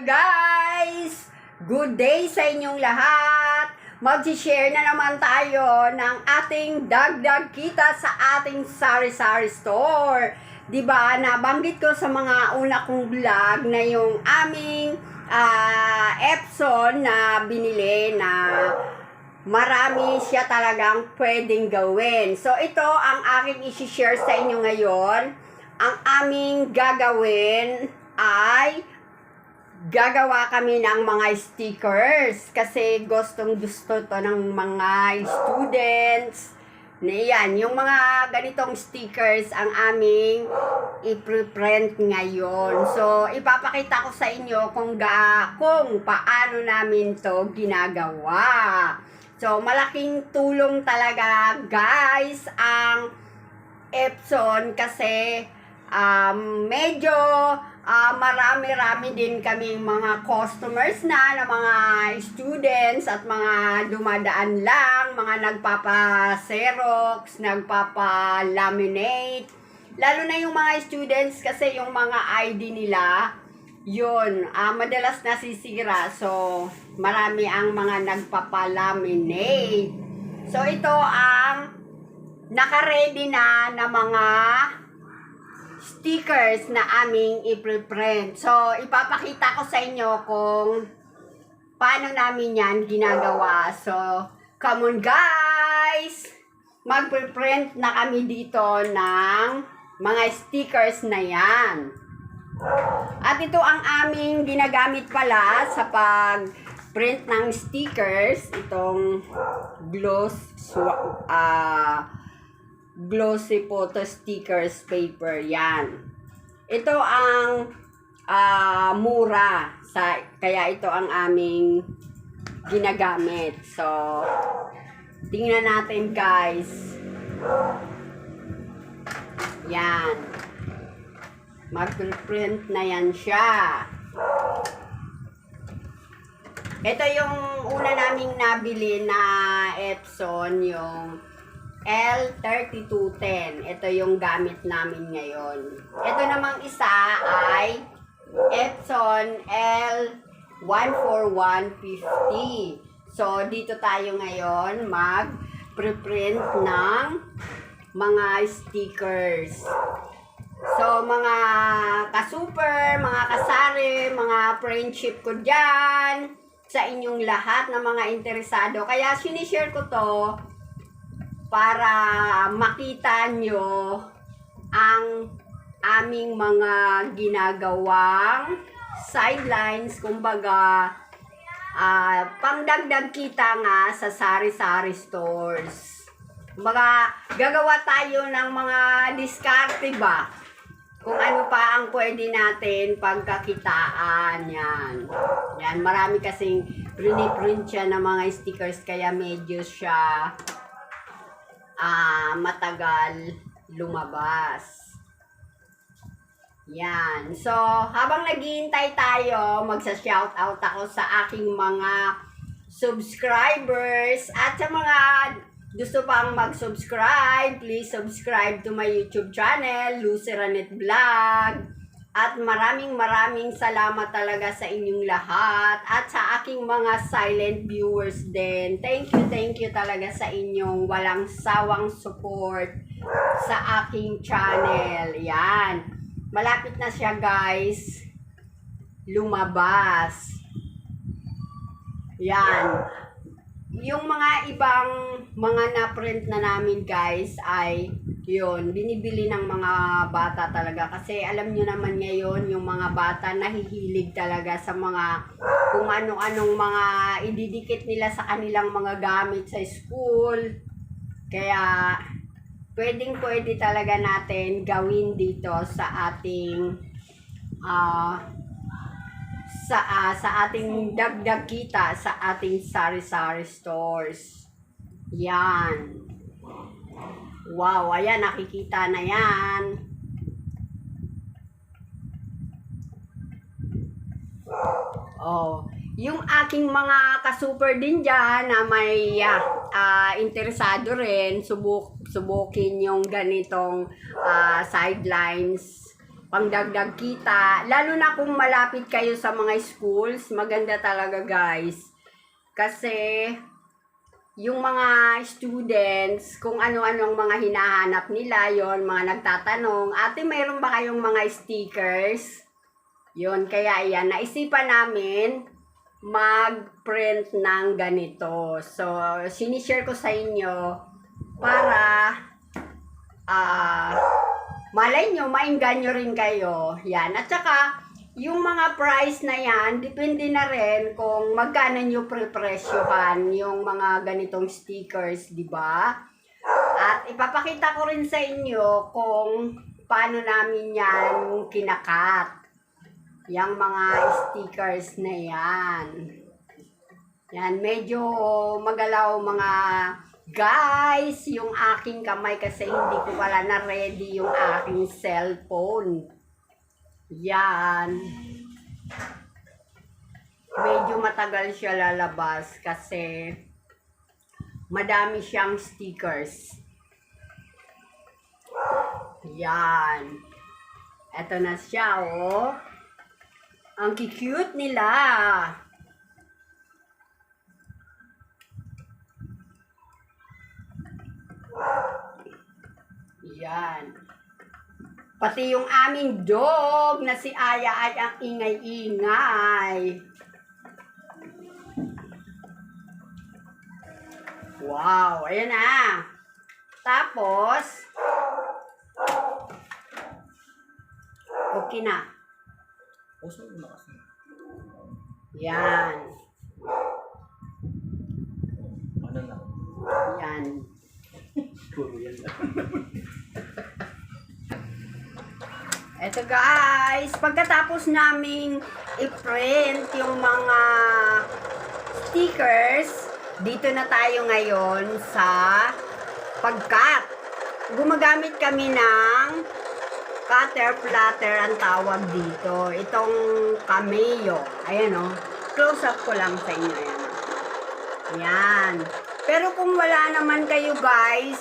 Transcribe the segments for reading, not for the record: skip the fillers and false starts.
Guys! Good day sa inyong lahat! Mag-share na naman tayo ng ating dagdag kita sa ating sari-sari store. Diba, nabanggit ko sa mga una kong vlog na yung aming Epson na binili na marami siya talagang pwedeng gawin. So, ito ang aking isi-share sa inyo ngayon. Ang aming gagawin ay gagawa kami ng mga stickers kasi gustong gusto to ng mga students na yan, yung mga ganitong stickers ang aming i-print ngayon. So ipapakita ko sa inyo kung paano namin to ginagawa. So malaking tulong talaga guys ang Epson kasi medyo marami-rami din kaming mga customers na mga students at mga dumadaan lang, mga nagpapa-xerox, nagpapa-laminate. Lalo na yung mga students kasi yung mga ID nila, yun, madalas nasisira. So, marami ang mga nagpapa-laminate. So, ito ang naka-ready na mga stickers na aming i-print. So, ipapakita ko sa inyo kung paano namin yan ginagawa. So, come on guys! Mag-print na kami dito ng mga stickers na yan. At ito ang aming ginagamit pala sa pag-print ng stickers. Itong glossy photo stickers paper yan. Ito ang mura kaya ito ang aming ginagamit. So tingnan natin guys. Yan, mag-print na yan siya. Ito yung una naming nabili na Epson, yung L3210. Ito yung gamit namin ngayon. Ito namang isa ay Epson L14150. So, dito tayo ngayon mag-print ng mga stickers. So, mga ka-super, mga kasari, mga friendship ko dyan, sa inyong lahat na mga interesado. Kaya, sinishare ko to para makita nyo ang aming mga ginagawang sidelines, kumbaga pangdagdag kita nga sa sari-sari stores. Kumbaga gagawa tayo ng mga diskarte ba, kung ano pa ang pwede natin pagkakitaan. Yan, marami kasing print siya ng mga stickers kaya medyo siya matagal lumabas. Yan. So, habang naghihintay tayo, magsa-shoutout ako sa aking mga subscribers at sa mga gusto pang mag-subscribe, please subscribe to my YouTube channel, Lucy Ranet Vlog. At maraming salamat talaga sa inyong lahat at sa aking mga silent viewers din. Thank you talaga sa inyong walang sawang support sa aking channel. Yan. Malapit na siya guys lumabas. Yan. Yung mga ibang mga na-print na namin guys ay yun, binibili ng mga bata talaga kasi alam nyo naman ngayon yung mga bata nahihilig talaga sa mga kung ano-anong mga ididikit nila sa kanilang mga gamit sa school. Kaya pwede talaga natin gawin dito sa ating sa ating dagdag kita sa ating sari-sari stores. Yan. Wow, ayan, nakikita na yan. Oh, yung aking mga ka-super din dyan na may interesado rin, subukin yung ganitong sidelines. pangdagdag kita. Lalo na kung malapit kayo sa mga schools, maganda talaga guys. Kasi yung mga students, kung ano-anong mga hinahanap nila, yon mga nagtatanong, ate, mayroon ba kayong mga stickers? Yon, kaya yan, naisipan namin mag-print ng ganito. So, sinishare ko sa inyo para malay nyo, maingganyo rin kayo. Yan. At saka, yung mga price na yan, depende na rin kung magkano nyo prepresyohan yung mga ganitong stickers, di ba? At ipapakita ko rin sa inyo kung paano namin yan kinakat. Yung mga stickers na yan. Yan, medyo magalaw mga guys, yung aking kamay kasi hindi ko pala na ready yung aking cellphone. Yan. Medyo matagal siya lalabas kasi madami siyang stickers. Yan. Eto na siya, oh. Ang cute nila. Yan. Pati yung aming dog na si Aya ay ang ingay-ingay. Wow, ayan na. Tapos, okay na. Yan. Ano na? Yan. Eto guys, pagkatapos naming i-print yung mga stickers, dito na tayo ngayon sa pagkat. Gumagamit kami ng cutter platter ang tawag dito. Itong Cameo. Ayan o. Close up ko lang sa inyo. Ayan. Ayan. Pero kung wala naman kayo guys,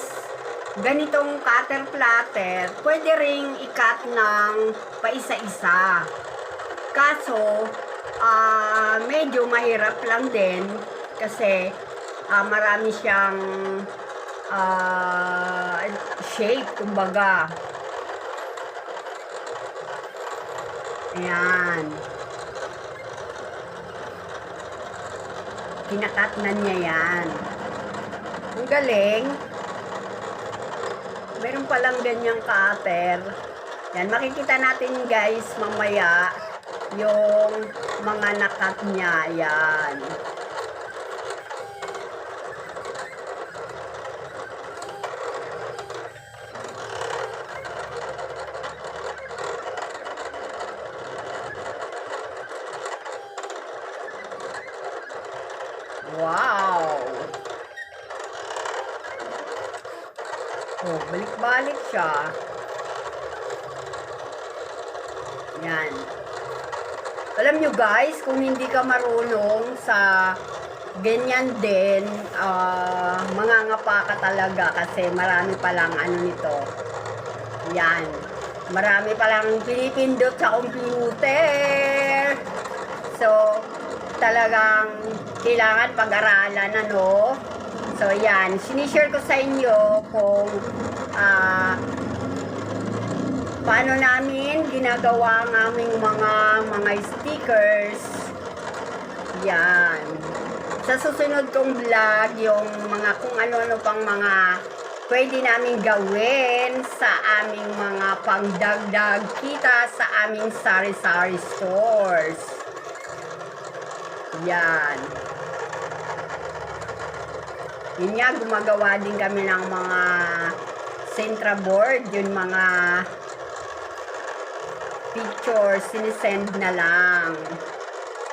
ganitong cutter platter, pwede ring i-cut ng paisa-isa. Kaso, medyo mahirap lang din kasi marami siyang shape, kumbaga. Ayan. Kinakat na niya yan. Ang galing. Meron palang ganyang cutter. Yan, makikita natin guys mamaya yung mga nakat niya. Yan. Wow! Oh, balik-balik siya. Yan. Alam nyo guys, kung hindi ka marunong sa ganyan din, mangangapa ka talaga kasi marami palang ano nito. Yan. Marami palang pinipindot sa computer. So, talagang kailangan pag-aralan, ano. So, yan. Sinishare ko sa inyo kung paano namin ginagawa ang aming mga stickers. Yan. Sa susunod kong vlog, yung mga kung ano-ano pang mga pwede namin gawin sa aming mga pangdagdag kita sa aming sari-sari stores. Yan. Yun nga, gumagawa din kami ng mga Centra board, yung mga pictures, sinisend na lang.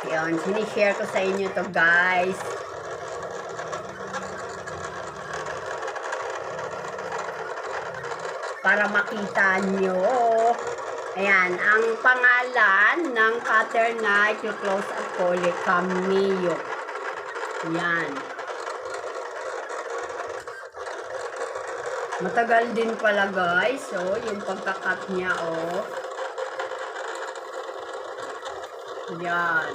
Yun, sinishare ko sa inyo to guys. Para makita nyo. Ayan, ang pangalan ng cutter na i-close up ko, Cameo. Ayan. Matagal din pala guys, oh, yung pagkakat niya, oh. Yan.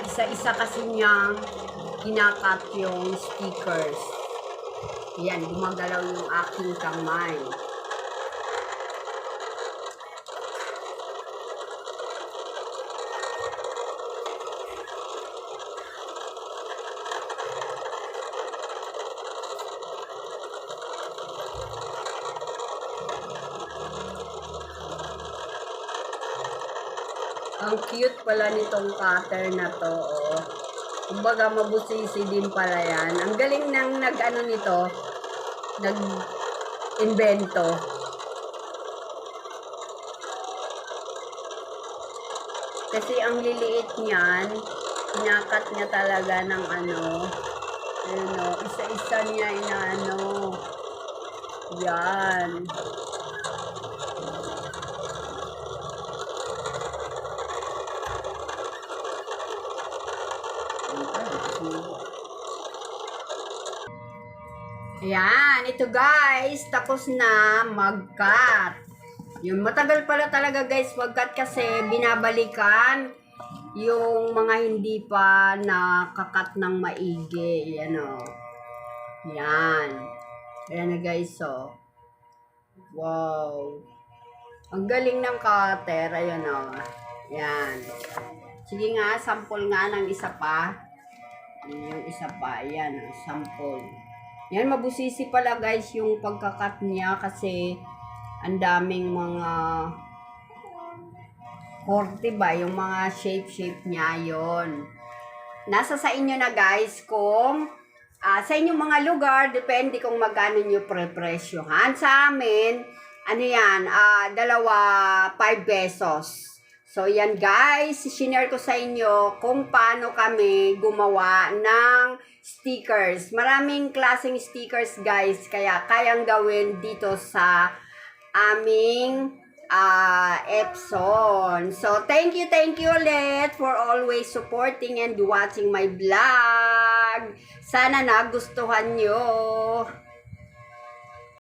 Isa-isa kasi niyang kinakat yung stickers. Yan, gumagalaw yung aking kamay. Ang cute pala nitong cutter na to, oh. Kumbaga, mabusisi din pala yan. Ang galing nang nag-ano nito, nag-invento. Kasi ang liliit niyan, kinakat niya talaga ng ano, ano, isa-isa niya inaano. Yan. Ayan, ito guys, tapos na mag-cut. Yun, matagal pala talaga guys mag-cut kasi binabalikan yung mga hindi pa nakakat ng maigi. Yan o. Yan. Ayan na guys o. Wow. Ang galing ng cutter. Ayan o. Yan. Sige nga, sample nga ng isa pa. Yung isa pa. Ayan o, sample. Yan, mabusisi pala guys yung pagkakat niya kasi ang daming mga korte ba, yung mga shape niya yon. Nasa sa inyo na guys kung sa inyong mga lugar, depende kung magkano nyo pre-presyohan. Sa amin, ano yan, dalawa, 5 pesos. So, yan guys, sinare ko sa inyo kung paano kami gumawa ng stickers. Maraming klaseng stickers guys, kaya kayang gawin dito sa aming Epson. So, thank you ulit for always supporting and watching my vlog. Sana nagustuhan nyo.